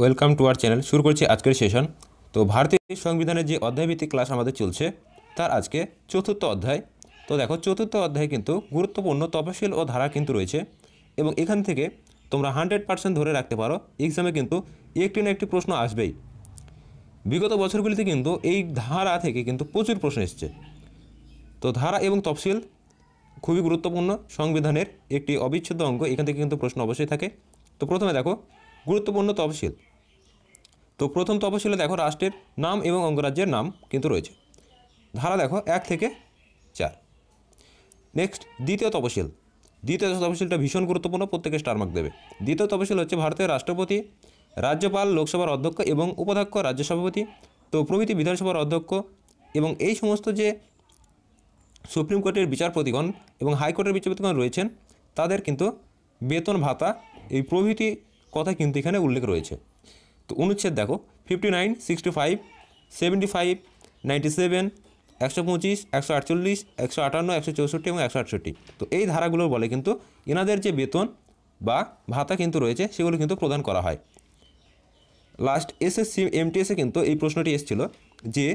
Welcome to our channel. শুরু করছি আজকের সেশন। তো ভারতীয় সংবিধানের যে অধ্যায়ভিত্তিক ক্লাস আমাদের চলছে তার আজকে চতুর্থ অধ্যায়। তো দেখো, চতুর্থ অধ্যায়ে কিন্তু গুরুত্বপূর্ণ তফসিল ও ধারা কিন্তু রয়েছে এবং এখান থেকে তোমরা 100% ধরে রাখতে পারো এক্সামে কিন্তু একটি না একটি প্রশ্ন আসবেই। বিগত বছরগুলিতে কিন্তু এই ধারা থেকে কিন্তু প্রচুর প্রশ্ন এসছে। তো ধারা এবং তফসিল খুবই গুরুত্বপূর্ণ, সংবিধানের একটি অবিচ্ছেদ্য অঙ্গ। এখান থেকে কিন্তু প্রশ্ন অবশ্যই থাকে। তো প্রথমে দেখো গুরুত্বপূর্ণ তফসিল। তো প্রথম তফসিলে দেখো রাষ্ট্রের নাম এবং অঙ্গরাজ্যের নাম কিন্তু রয়েছে। ধারা দেখো 1 থেকে 4। নেক্সট দ্বিতীয় তফসিল। দ্বিতীয় তফসিলটা ভীষণ গুরুত্বপূর্ণ, প্রত্যেকে স্টার মার্ক দেবে। দ্বিতীয় তফসিল হচ্ছে ভারতের রাষ্ট্রপতি, রাজ্যপাল, লোকসভার অধ্যক্ষ এবং উপাধ্যক্ষ, রাজ্য সভাপতি, তো প্রভৃতি বিধানসভার অধ্যক্ষ এবং এই সমস্ত যে সুপ্রিম কোর্টের বিচারপতিগণ এবং হাইকোর্টের বিচারপতিগণ রয়েছেন তাদের কিন্তু বেতন ভাতা এই প্রভৃতি কথা কিন্তু এখানে উল্লেখ রয়েছে। তো অনুচ্ছেদ দেখো 59, 65, 75, 97, 125, 148, 158, 164 এবং 168। তো এই ধারাগুলো বলে কিন্তু এনাদের যে বেতন বা ভাতা কিন্তু রয়েছে সেগুলো কিন্তু প্রদান করা হয়। লাস্ট এসএসসি এমটিএসে কিন্তু এই প্রশ্নটি এসেছিল যে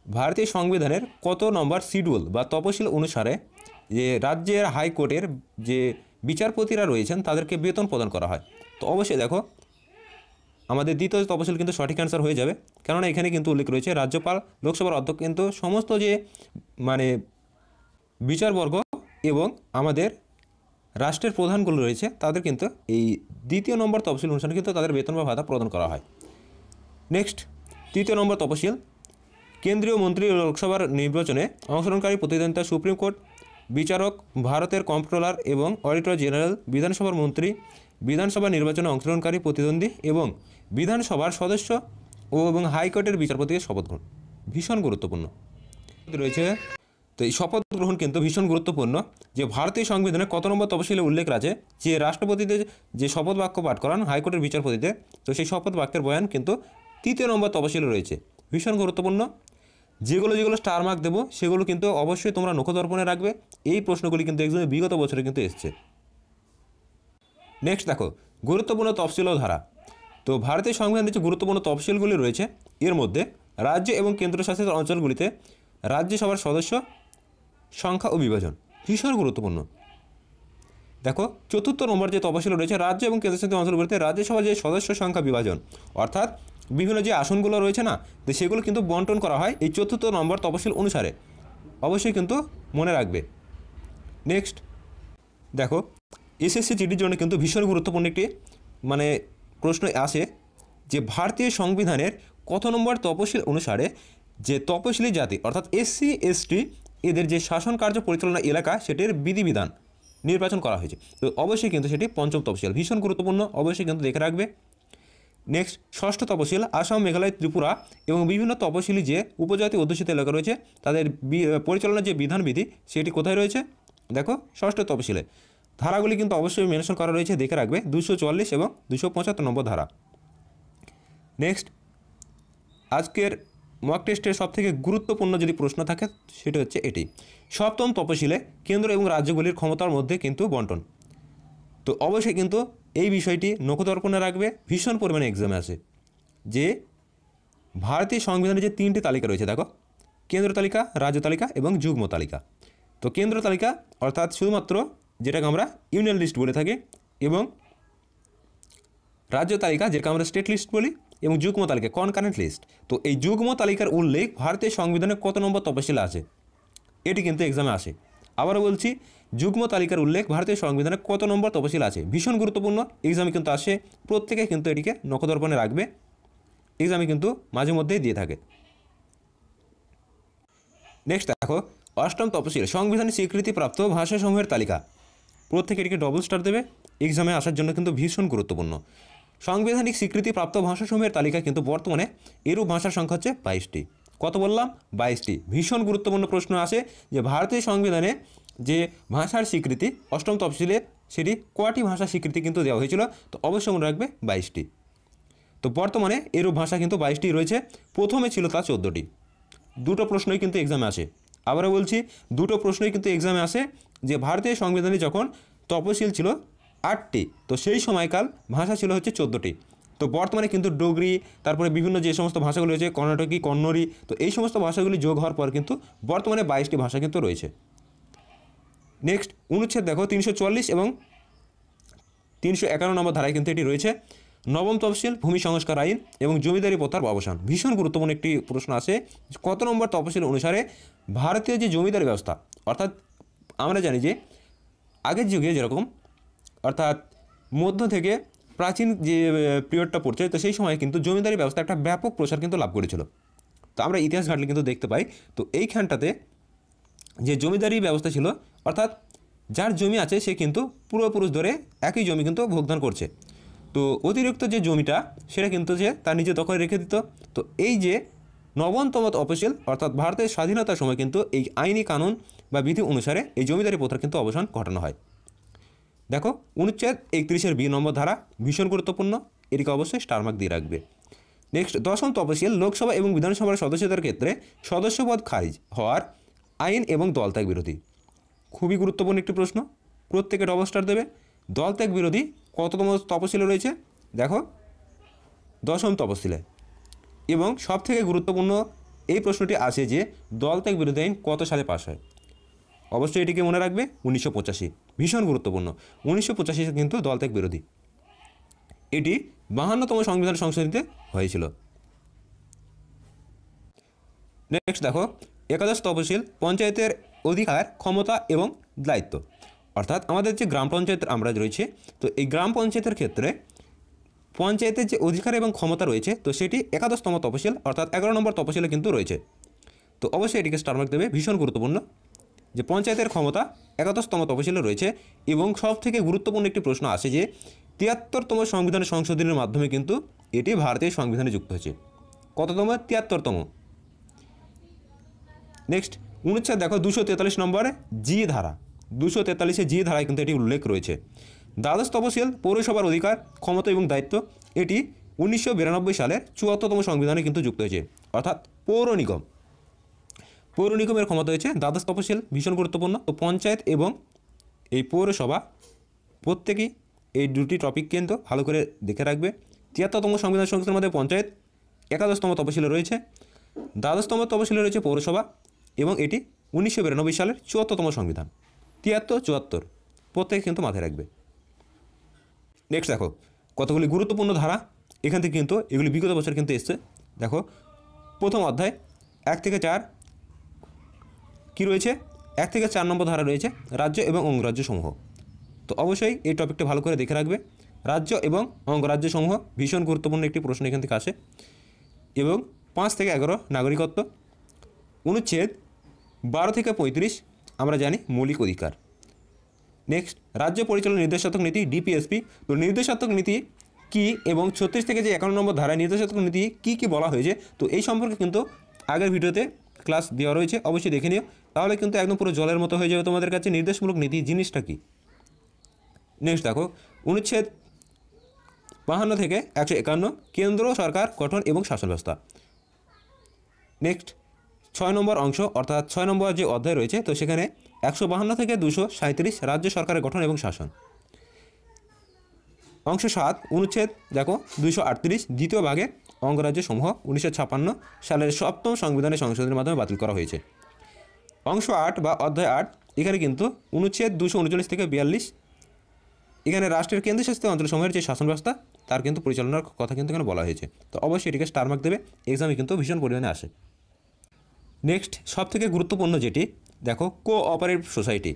ভারতীয় সংবিধানের কত নম্বর শিডিউল বা তফসিল অনুসারে যে রাজ্যের হাইকোর্টের যে বিচারপতিরা রয়েছেন তাদেরকে বেতন প্রদান করা হয়। তো অবশ্যই দেখো আমাদের দ্বিতীয় তফসিল কিন্তু সঠিক অ্যান্সার হয়ে যাবে, কেননা এখানে কিন্তু উল্লেখ রয়েছে রাজ্যপাল, লোকসভার অধ্যক্ষ কিন্তু সমস্ত যে বিচারবর্গ এবং আমাদের রাষ্ট্রের প্রধানগুলো রয়েছে তাদের কিন্তু এই দ্বিতীয় নম্বর তফসিল অনুসারে কিন্তু তাদের বেতন বা ভাতা প্রদান করা হয়। নেক্সট তৃতীয় নম্বর তফসিল। কেন্দ্রীয় মন্ত্রী ও লোকসভার নির্বাচনে অংশগ্রহণকারী প্রতিদ্বন্দ্বিতা সুপ্রিম কোর্ট বিচারক, ভারতের কম্পট্রোলার এবং অডিটর জেনারেল, বিধানসভার মন্ত্রী, বিধানসভা নির্বাচনে অংশগ্রহণকারী প্রতিদ্বন্দ্বী এবং বিধানসভার সদস্য ও এবং হাইকোর্টের বিচারপতিকে শপথ গ্রহণ ভীষণ গুরুত্বপূর্ণ রয়েছে। তো এই শপথ গ্রহণ কিন্তু ভীষণ গুরুত্বপূর্ণ যে ভারতীয় সংবিধানের কত নম্বর তফসিলে উল্লেখ আছে যে রাষ্ট্রপতিদের যে শপথ বাক্য পাঠ করান হাইকোর্টের বিচারপতিদের, তো সেই শপথ বাক্যের বয়ান কিন্তু তৃতীয় নম্বর তফসিলে রয়েছে। ভীষণ গুরুত্বপূর্ণ। যেগুলো স্টার মার্ক দেবো সেগুলো কিন্তু অবশ্যই তোমরা নখদর্পণে রাখবে। এই প্রশ্নগুলি কিন্তু এক্সামে বিগত বছরে কিন্তু এসছে। নেক্সট দেখো গুরুত্বপূর্ণ তফসিল ও ধারা। তো ভারতীয় সংবিধানের যে গুরুত্বপূর্ণ তফসিলগুলি রয়েছে এর মধ্যে রাজ্য এবং কেন্দ্রশাসিত অঞ্চলগুলিতে রাজ্যসভার সদস্য সংখ্যা ও বিভাজন ভীষণ গুরুত্বপূর্ণ। দেখো চতুর্থ নম্বর যে তফসিল রয়েছে রাজ্য এবং কেন্দ্রশাসিত অঞ্চলগুলিতে রাজ্যসভার যে সদস্য সংখ্যা বিভাজন, অর্থাৎ বিভিন্ন যে আসনগুলো রয়েছে না, তো সেগুলো কিন্তু বন্টন করা হয় এই চতুর্থ নম্বর তফসিল অনুসারে। অবশ্যই কিন্তু মনে রাখবে। নেক্সট দেখো এসএসসি জিডির জন্য কিন্তু ভীষণ গুরুত্বপূর্ণ একটি প্রশ্ন আসে যে ভারতীয় সংবিধানের কত নম্বর তফসিল অনুসারে যে তপশিলি জাতি অর্থাৎ এসসি এসটি এদের যে শাসন কার্য পরিচালনা এলাকা সেটির বিধিবিধান নির্বাচন করা হয়েছে। তো অবশ্যই কিন্তু সেটি পঞ্চম তফসিল, ভীষণ গুরুত্বপূর্ণ, অবশ্যই কিন্তু দেখে রাখবে। নেক্সট ষষ্ঠ তপশিল আসাম, মেঘালয়, ত্রিপুরা এবং বিভিন্ন তপশিলি যে উপজাতি অধ্যুষিত এলাকা রয়েছে তাদের পরিচালনার যে বিধানবিধি সেটি কোথায় রয়েছে দেখো ষষ্ঠ তপশিলে। ধারাগুলি কিন্তু অবশ্যই মেনশন করা রয়েছে, দেখে রাখবে 244 এবং 275 নম্বর ধারা। নেক্সট আজকের মক টেস্টের সবথেকে গুরুত্বপূর্ণ যদি প্রশ্ন থাকে সেটা হচ্ছে এটি, সপ্তম তপশিলে কেন্দ্র এবং রাজ্যগুলির ক্ষমতার মধ্যে কিন্তু বন্টন। তো অবশ্যই কিন্তু এই বিষয়টি নখদর্পণে রাখবে, ভীষণ পরিমাণে এক্সামে আসে যে ভারতীয় সংবিধানের যে 3টি তালিকা রয়েছে দেখো, কেন্দ্র তালিকা, রাজ্য তালিকা এবং যুগ্ম তালিকা। তো কেন্দ্র তালিকা অর্থাৎ শুধুমাত্র যেটাকে আমরা ইউনিয়ন লিস্ট বলে থাকি এবং রাজ্য তালিকা যেটাকে আমরা স্টেট লিস্ট বলি এবং যুগ্ম তালিকা কনকারেন্ট লিস্ট। তো এই যুগ্ম তালিকার উল্লেখ ভারতীয় সংবিধানের কত নম্বর তফসিলে আছে এটি কিন্তু এক্সামে আসে। আবারও বলছি, যুগ্ম তালিকার উল্লেখ ভারতীয় সংবিধানের কত নম্বর তফসিল আছে ভীষণ গুরুত্বপূর্ণ, এক্সামে কিন্তু আসে, প্রত্যেকে কিন্তু এটিকে নখদর্পণে রাখবে, এক্সামে কিন্তু মাঝে মধ্যেই দিয়ে থাকে। নেক্সট দেখো অষ্টম তফসিল সংবিধানের স্বীকৃতিপ্রাপ্ত ভাষাসমূহের তালিকা, প্রত্যেকে এটিকে ডবল স্টার দেবে, এক্সামে আসার জন্য কিন্তু ভীষণ গুরুত্বপূর্ণ। সাংবিধানিক স্বীকৃতিপ্রাপ্ত ভাষাসমূহের তালিকা কিন্তু বর্তমানে এরূপ ভাষার সংখ্যা হচ্ছে 22টি। কত বললাম? 22টি। ভীষণ গুরুত্বপূর্ণ প্রশ্ন আসে যে ভারতীয় সংবিধানে যে ভাষার স্বীকৃতি অষ্টম তফসিলে সেটি কয়টি ভাষার স্বীকৃতি কিন্তু দেওয়া হয়েছিল, তো অবশ্যই মনে রাখবে 22টি। তো বর্তমানে এরূপ ভাষা কিন্তু 22টি রয়েছে, প্রথমে ছিল তা 14টি। দুটো প্রশ্নই কিন্তু এক্সামে আসে, আবারও বলছি দুটো প্রশ্নই কিন্তু এক্সামে আসে যে ভারতীয় সংবিধানে যখন তপশিল ছিল 8টি, তো সেই সময়কাল ভাষা ছিল হচ্ছে 14টি। তো বর্তমানে কিন্তু ডোগরি, তারপরে বিভিন্ন যে সমস্ত ভাষাগুলো রয়েছে, কর্ণাটকি, কন্নড়ি, তো এই সমস্ত ভাষাগুলি যোগ হওয়ার পর কিন্তু বর্তমানে 22টি ভাষা কিন্তু রয়েছে। নেক্সট অনুচ্ছেদ দেখো 344 এবং 351 নম্বর ধারায় কিন্তু এটি রয়েছে। নবম তফসিল, ভূমি সংস্কার আইন এবং জমিদারি প্রথার অবসান। ভীষণ গুরুত্বপূর্ণ একটি প্রশ্ন আসে, কত নম্বর তফসিল অনুসারে ভারতীয় যে জমিদারি ব্যবস্থা, অর্থাৎ আমরা জানি যে আগের যুগে যেরকম, অর্থাৎ মধ্য থেকে প্রাচীন যে পিরিয়ডটা পড়ছে, তো সেই সময় কিন্তু জমিদারি ব্যবস্থা একটা ব্যাপক প্রসার কিন্তু লাভ করেছিল। তো আমরা ইতিহাস ঘাটলে কিন্তু দেখতে পাই, তো এইখানটাতে যে জমিদারি ব্যবস্থা ছিল, অর্থাৎ যার জমি আছে সে কিন্তু পূর্বপুরুষ ধরে একই জমি কিন্তু ভোগদান করছে। তো অতিরিক্ত যে জমিটা সেটা কিন্তু সে তার নিজের দখলে রেখে দিত। তো এই যে নবমতম তফসিল, অর্থাৎ ভারতের স্বাধীনতার সময় কিন্তু এই আইনি কানুন বা বিধি অনুসারে এই জমিদারি প্রথার কিন্তু অবসান ঘটানো হয়। দেখো অনুচ্ছেদ 31-এর বি নম্বর ধারা, ভীষণ গুরুত্বপূর্ণ, এটিকে অবশ্যই স্টার মার্ক দিয়ে রাখবে। নেক্সট দশম তফসিল, লোকসভা এবং বিধানসভার সদস্যদের ক্ষেত্রে সদস্যপদ খারিজ হওয়ার আইন এবং দলত্যাগ বিরোধী। খুবই গুরুত্বপূর্ণ একটি প্রশ্ন, প্রত্যেকে ডবল স্টার দেবে। দলত্যাগ বিরোধী কততম তফসিলে রয়েছে? দেখো দশম তফসিলে। এবং সবথেকে গুরুত্বপূর্ণ এই প্রশ্নটি আসে যে দলত্যাগ বিরোধী আইন কত সালে পাস হয়? অবশ্যই এটিকে মনে রাখবে, 1985। ভীষণ গুরুত্বপূর্ণ, 1985 কিন্তু দলত্যাগ বিরোধী। এটি 52তম সংবিধান সংশোধনীতে হয়েছিল। নেক্সট দেখো একাদশ তফসিল, পঞ্চায়েতের অধিকার, ক্ষমতা এবং দায়িত্ব। অর্থাৎ আমাদের যে গ্রাম পঞ্চায়েত আমরা রয়েছে, তো এই গ্রাম পঞ্চায়েতের ক্ষেত্রে পঞ্চায়েতের যে অধিকার এবং ক্ষমতা রয়েছে, তো সেটি একাদশতম তফসিল অর্থাৎ 11 নম্বর তফসিলে কিন্তু রয়েছে। তো অবশ্যই এটিকে স্টার মার্ক দেবে, ভীষণ গুরুত্বপূর্ণ যে পঞ্চায়েতের ক্ষমতা একাদশতম তফসিলে রয়েছে। এবং সবথেকে গুরুত্বপূর্ণ একটি প্রশ্ন আসে যে 73তম সংবিধান সংশোধনের মাধ্যমে কিন্তু এটি ভারতীয় সংবিধানে যুক্ত হয়েছে। কততম? 73তম। নেক্সট অনুচ্ছেদ দেখো 243 নম্বরে জি ধারা, 243-এ জি ধারায় কিন্তু এটি উল্লেখ রয়েছে। দ্বাদশ তফসিল, পৌরসভার অধিকার, ক্ষমতা এবং দায়িত্ব, এটি 1992 সালের 74তম সংবিধানে কিন্তু যুক্ত হয়েছে। অর্থাৎ পৌর নিগম, পৌর নিগমের ক্ষমতা হয়েছে দ্বাদশ তফসিল, ভীষণ গুরুত্বপূর্ণ। তো পঞ্চায়েত এবং এই পৌরসভা প্রত্যেকেই এই দুটি টপিক কিন্তু ভালো করে দেখে রাখবে। 73তম সংবিধান সংশোধনের মধ্যে পঞ্চায়েত একাদশতম তফসিলে রয়েছে, দ্বাদশতম তফসিলে রয়েছে পৌরসভা, এবং এটি 1992 সালের 74তম সংবিধান। 73, 74 প্রত্যেকে কিন্তু মাথায় রাখবে। নেক্সট দেখো কতগুলি গুরুত্বপূর্ণ ধারা, এখান থেকে কিন্তু এগুলি বিগত বছর কিন্তু এসছে। দেখো প্রথম অধ্যায় 1 থেকে 4 কি রয়েছে? 1 থেকে 4 নম্বর ধারা রয়েছে রাজ্য এবং অঙ্গরাজ্য সমূহ। তো অবশ্যই এই টপিকটা ভালো করে দেখে রাখবে। রাজ্য এবং অঙ্গরাজ্য সমূহ ভীষণ গুরুত্বপূর্ণ একটি প্রশ্ন এখান থেকে আসে। এবং 5 থেকে 11 নাগরিকত্ব। অনুচ্ছেদ 12 থেকে 35 আমরা জানি মৌলিক অধিকার। নেক্সট রাজ্য পরিচালনা নির্দেশাত্মক নীতি, ডিপিএসপি। তো নির্দেশাত্মক নীতি কি এবং 36 থেকে যে 51 নম্বর ধারায় নির্দেশাত্মক নীতি কী কী বলা হয়েছে, তো এই সম্পর্কে কিন্তু আগের ভিডিওতে ক্লাস দেওয়া রয়েছে, অবশ্যই দেখে নিও, তাহলে কিন্তু একদম পুরো জলের মতো হয়ে যাবে তোমাদের কাছে নির্দেশমূলক নীতি জিনিসটা কী। নেক্সট দেখো অনুচ্ছেদ 52 থেকে 151 কেন্দ্র সরকার গঠন এবং শাসন ব্যবস্থা। নেক্সট 6 নম্বর অংশ অর্থাৎ 6 নম্বর যে অধ্যায় রয়েছে, তো সেখানে 152 থেকে 237 রাজ্য সরকারের গঠন এবং শাসন। অংশ 7 অনুচ্ছেদ দেখো 238 দ্বিতীয় ভাগে অঙ্গরাজ্য সমূহ 1956 সালের 7ম সংবিধানের সংশোধনের মাধ্যমে বাতিল করা হয়েছে। অংশ 8 বা অধ্যায় 8 এখানে কিন্তু অনুচ্ছেদ 239 থেকে 42 এখানে রাষ্ট্রের কেন্দ্রশাসিত অঞ্চলসমূহের যে শাসন ব্যবস্থা তার কিন্তু পরিচালনার কথা কিন্তু এখানে বলা হয়েছে। তো অবশ্যই এটিকে স্টার মার্ক দেবে, এক্সামে কিন্তু ভীষণ পরিমাণে আসে। নেক্সট সবথেকে গুরুত্বপূর্ণ যেটি দেখো কোঅপারেটিভ সোসাইটি।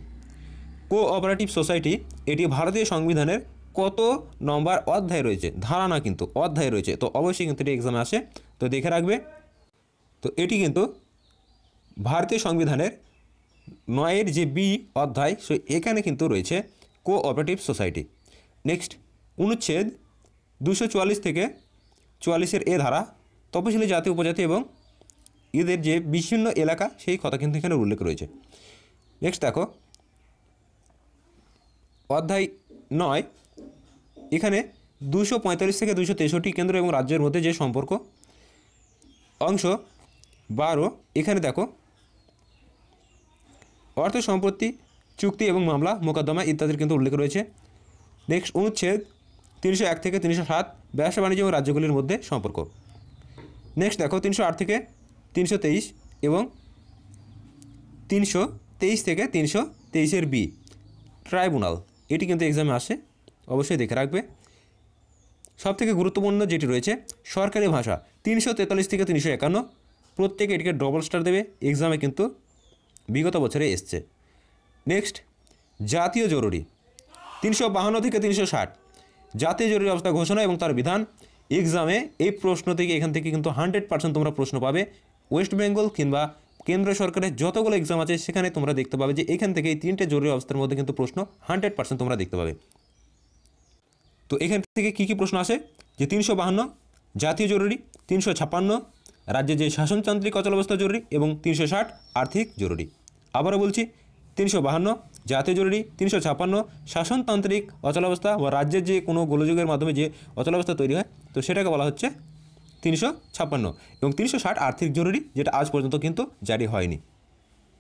কোঅপারেটিভ সোসাইটি এটি ভারতীয় সংবিধানের কত নম্বর অধ্যায় রয়েছে? ধারা না, কিন্তু অধ্যায় রয়েছে। তো অবশ্যই কিন্তু এটি এক্সামে আসে, তো দেখে রাখবে। তো এটি কিন্তু ভারতীয় সংবিধানের 9-এর যে বি অধ্যায়, সো এখানে কিন্তু রয়েছে কোঅপারেটিভ সোসাইটি। নেক্সট অনুচ্ছেদ 244 থেকে 44-এর এ ধারা তপশিলি জাতি উপজাতি এবং এদের যে বিচ্ছিন্ন এলাকা সেই কথা কিন্তু এখানে উল্লেখ রয়েছে। নেক্সট দেখো অধ্যায় 9 এখানে 245 থেকে 263 কেন্দ্র এবং রাজ্যের মধ্যে যে সম্পর্ক। অংশ 12 এখানে দেখো অর্থ সম্পত্তি চুক্তি এবং মামলা মোকদ্দমা ইত্যাদির কিন্তু উল্লেখ রয়েছে। নেক্সট অনুচ্ছেদ 301 থেকে 307 ব্যবসা বাণিজ্য এবং রাজ্যগুলির মধ্যে সম্পর্ক। নেক্সট দেখো 308 থেকে 323 এবং 323 থেকে 323 বি ট্রাইব্যুনাল, এটি কিন্তু এক্সামে আসে, অবশ্যই দেখে রাখবে। সবথেকে গুরুত্বপূর্ণ যেটি রয়েছে সরকারি ভাষা 343 থেকে 351, প্রত্যেকে এটিকে ডবল স্টার দেবে, এক্সামে কিন্তু বিগত বছরে এসছে। নেক্সট জাতীয় জরুরি 352 থেকে 360, জাতীয় জরুরি অবস্থা ঘোষণা এবং তার বিধান। এক্সামে এই প্রশ্ন থেকে এখান থেকে কিন্তু 100% তোমরা প্রশ্ন পাবে। ওয়েস্ট বেঙ্গল কিংবা কেন্দ্র সরকারের যতগুলো এক্সাম আছে সেখানে তোমরা দেখতে পাবে যে এখান থেকে এই 3টে জরুরি অবস্থার মধ্যে কিন্তু প্রশ্ন 100% তোমরা দেখতে পাবে। তো এখান থেকে কী কী প্রশ্ন আসে যে 352 জাতীয় জরুরি, 356 রাজ্যে যে শাসনতান্ত্রিক অচলাবস্থা জরুরি এবং 360 আর্থিক জরুরি। আবারও বলছি 352 জাতীয় জরুরি, 356 শাসনতান্ত্রিক অচলাবস্থা বা রাজ্যের যে কোনো গোলযোগের মাধ্যমে যে অচলাবস্থা তৈরি হয় তো সেটাকে বলা হচ্ছে 356 এবং 360 আর্থিক জরুরি, যেটা আজ পর্যন্ত কিন্তু জারি হয়নি।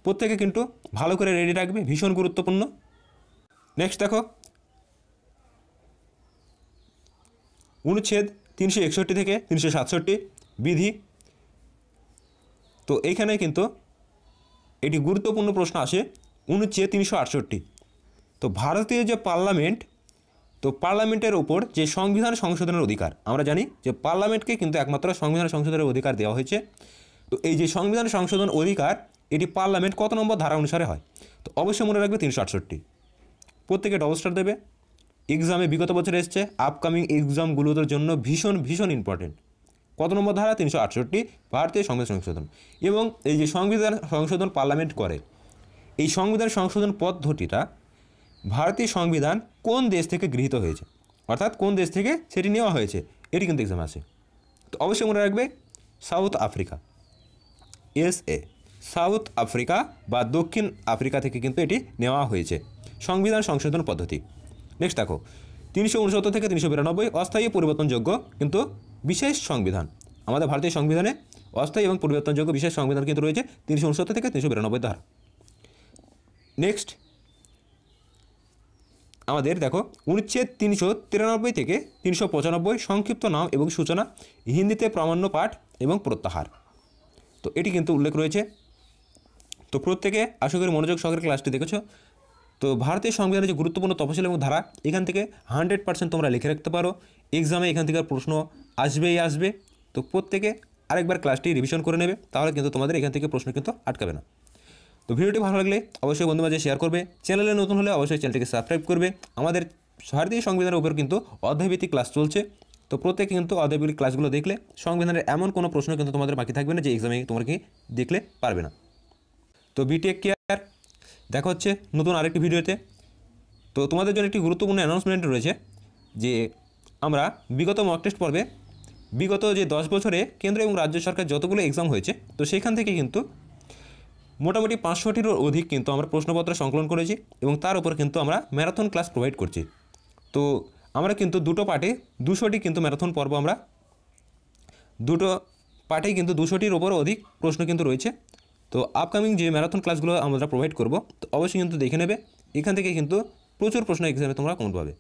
প্রত্যেকে কিন্তু ভালো করে রেডি রাখবে, ভীষণ গুরুত্বপূর্ণ। নেক্সট দেখো অনুচ্ছেদ 361 থেকে 367 বিধি। তো এইখানে কিন্তু এটি গুরুত্বপূর্ণ প্রশ্ন আসে অনুচ্ছেদ 368। তো ভারতীয় যে পার্লামেন্ট, তো পার্লামেন্টের ওপর যে সংবিধান সংশোধনের অধিকার, আমরা জানি যে পার্লামেন্টকে কিন্তু একমাত্র সংবিধান সংশোধনের অধিকার দেওয়া হয়েছে। তো এই যে সংবিধান সংশোধন অধিকার এটি পার্লামেন্ট কত নম্বর ধারা অনুসারে হয়? তো অবশ্যই মনে রাখবে 368। প্রত্যেকে ডবল স্টার দেবে, এক্সামে বিগত বছরে এসছে, আপকামিং এক্সামগুলোর জন্য ভীষণ ভীষণ ইম্পর্টেন্ট। কত নম্বর ধারা? 368 ভারতীয় সংবিধান সংশোধন। এবং এই যে সংবিধান সংশোধন পার্লামেন্ট করে, এই সংবিধান সংশোধন পদ্ধতিটা ভারতীয় সংবিধান কোন দেশ থেকে গৃহীত হয়েছে, অর্থাৎ কোন দেশ থেকে সেটি নেওয়া হয়েছে, এটি কিন্তু এক্সাম আসে। তো অবশ্যই মনে রাখবে south Africa, SA, south Africa বা দক্ষিণ আফ্রিকা থেকে কিন্তু এটি নেওয়া হয়েছে সংবিধান সংশোধন পদ্ধতি। নেক্সট দেখো 369 থেকে 392 অস্থায়ী পরিবর্তনযোগ্য কিন্তু বিশেষ সংবিধান। আমাদের ভারতীয় সংবিধানে অস্থায়ী এবং পরিবর্তনযোগ্য বিশেষ সংবিধান কিন্তু রয়েছে 369 থেকে 392 ধারা। নেক্সট আমাদের দেখো অনুচ্ছেদ 393 থেকে 395 সংক্ষিপ্ত নাম এবং সূচনা, হিন্দিতে প্রামাণ্য পাঠ এবং প্রত্যাহার। তো এটি কিন্তু উল্লেখ রয়েছে। তো প্রত্যেকে আশা করি মনোযোগ সহকারে ক্লাসটি দেখেছো। তো ভারতীয় সংবিধানের যে গুরুত্বপূর্ণ তফসিল এবং ধারা এখান থেকে 100% তোমরা লিখে রাখতে পারো, এক্সামে এখান থেকে প্রশ্ন আসবেই আসবে। তো প্রত্যেকে আরেকবার ক্লাসটি রিভিশন করে নেবে, তাহলে কিন্তু তোমাদের এখান থেকে প্রশ্ন কিন্তু আটকাবে না। তো ভিডিওটি ভালো লাগলে অবশ্যই বন্ধু মাঝে শেয়ার করবে, চ্যানেলে নতুন হলে অবশ্যই চ্যানেলটিকে সাবস্ক্রাইব করবে। আমাদের ভারতীয় সংবিধানের উপর কিন্তু অধ্যায়ভিত্তিক ক্লাস চলছে। তো প্রত্যেকে কিন্তু অধ্যায়ভিত্তিক ক্লাসগুলো দেখলে সংবিধানের এমন কোনো প্রশ্ন কিন্তু তোমাদের বাকি থাকবে না যে এক্সামে তোমরা কি দেখলে পারবে না। তো বিটেক কেয়ার দেখা হচ্ছে নতুন আরেকটি ভিডিওতে। তো তোমাদের জন্য একটি গুরুত্বপূর্ণ অ্যানাউন্সমেন্ট রয়েছে যে আমরা বিগত মক টেস্ট পর্বে বিগত যে 10 বছরে কেন্দ্র এবং রাজ্য সরকার যতগুলো এক্সাম হয়েছে তো সেখান থেকে কিন্তু মোটামুটি 500টিরও অধিক কিন্তু আমরা প্রশ্নপত্র সংকলন করেছি এবং তার উপর কিন্তু আমরা ম্যারাথন ক্লাস প্রোভাইড করছি। তো আমরা কিন্তু দুটো পার্টে 200টি কিন্তু ম্যারাথন পর্ব, আমরা দুটো পার্টেই কিন্তু 200টির ওপরও অধিক প্রশ্ন কিন্তু রয়েছে। তো আপকামিং যে ম্যারাথন ক্লাসগুলো আমরা প্রোভাইড করব তো অবশ্যই কিন্তু দেখে নেবে, এখান থেকে কিন্তু প্রচুর প্রশ্ন এক্সামে তোমরা কমন পাবে।